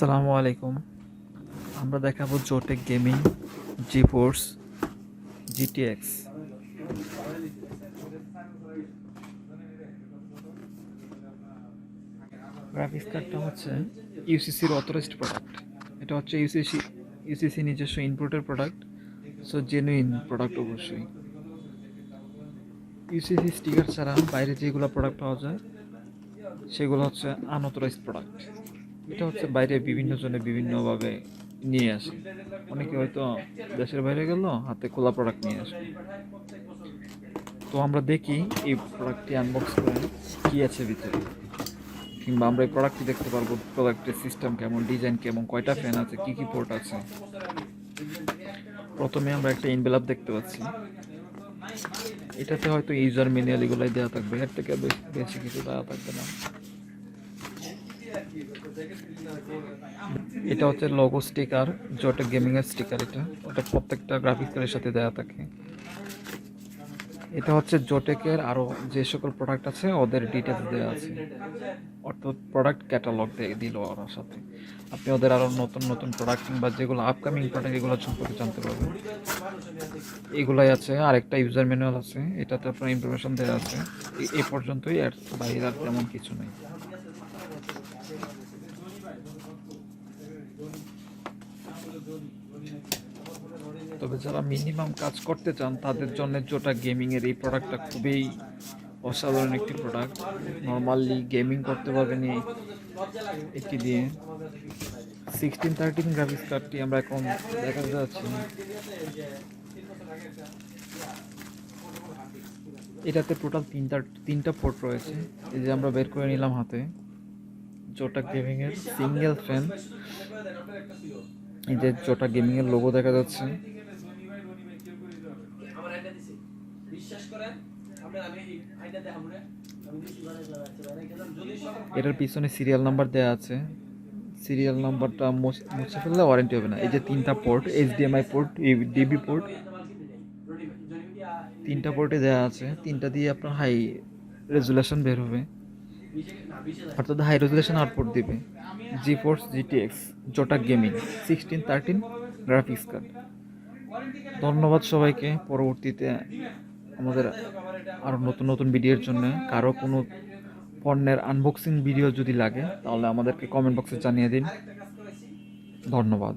আসসালামু আলাইকুম। আমরা দেখাবো জোটেক গেমিং জিফোর্স জিটিএক্স। গ্রাফিক্স কার্ডটা হচ্ছে ইউসিসির অথরাইজড প্রোডাক্ট। এটা হচ্ছে ইউসিসি নিজস্ব ইনপুটের প্রোডাক্ট, সো জেনুইন প্রোডাক্ট অবশ্যই। ইউসিসি স্টিকার ছাড়া বাইরে যেগুলো প্রোডাক্ট পাওয়া যায় সেগুলো হচ্ছে আনঅথরাইজড প্রোডাক্ট। এটা হচ্ছে বাইরে বিভিন্ন জনে বিভিন্নভাবে নিয়ে আসে। অনেকে হয়তো দেশের বাইরে গেল হাতে খোলা প্রোডাক্ট নিয়ে আসে। তো আমরা দেখি এই প্রোডাক্টটি আনবক্স করে কী আছে ভিতরে, কিংবা আমরা এই প্রোডাক্টটি দেখতে পারবো প্রোডাক্টের সিস্টেম কেমন, ডিজাইন কেমন, কয়টা ফ্যান আছে, কী কী পোর্ট আছে। প্রথমে আমরা একটা এনভেলপ দেখতে পাচ্ছি। এটাতে হয়তো ইউজার ম্যানুয়াল এগুলাই দেওয়া থাকবে, এর থেকে বেশি কিছু দেওয়া থাকবে না। এটা হচ্ছে লোগো স্টিকার, জোটেক গেমিং এর স্টিকার। এটা প্রত্যেকটা গ্রাফিক্স কার্ডের সাথে দেওয়া থাকে। এটা হচ্ছে জোটেকের আরও যে সকল প্রোডাক্ট আছে ওদের ডিটেলস দেওয়া আছে, অর্থাৎ প্রোডাক্ট ক্যাটালগ দিল ওর সাথে। আপনি ওদের আরও নতুন নতুন প্রোডাক্ট কিংবা যেগুলো আপকামিং প্রোডাক্ট এগুলো সম্পর্কে জানতে পারবেন। এগুলাই আছে। আরেকটা ইউজার ম্যানুয়াল আছে, এটাতে আপনার ইনফরমেশন দেওয়া আছে। এই পর্যন্তই, এর বাইরে আর তেমন কিছু নেই। তবে যারা মিনিমাম কাজ করতে চান তাদের জন্য জোটাক গেমিংয়ের এই প্রোডাক্টটা খুবই অসাধারণ একটি প্রোডাক্ট। নর্মালি গেমিং করতে পারবেন একটি দিয়ে। 1613 গ্রাফিক্স কার্ডটি আমরা এখন দেখা যাচ্ছি। এটাতে টোটাল তিনটা পোর্ট রয়েছে। এই যে আমরা বের করে নিলাম হাতে। জোটাক গেমিংয়ের সিঙ্গেল ফ্যান, এই যে জোটাক গেমিংয়ের লোগো দেখা যাচ্ছে। এটার পিছনে সিরিয়াল নাম্বার দেওয়া আছে। সিরিয়াল নাম্বারটা মুছে ফেললে ওয়ারেন্টি হবে না। এই যে তিনটা port, HDMI port, DB port, তিনটা পোর্টে দেওয়া আছে। তিনটা দিয়ে আপনার হাই রেজুলেশন বের হবে, অর্থাৎ হাই রেজুলেশন আউটপুট দিবে। GeForce GTX Zotac gaming 1613 graphics card. ধন্যবাদ সবাইকে। পরবর্তীতে আমাদের আরও নতুন নতুন ভিডিওর জন্য কারো কোনো পণ্যের আনবক্সিং ভিডিও যদি লাগে তাহলে আমাদেরকে কমেন্ট বক্সে জানিয়ে দিন। ধন্যবাদ।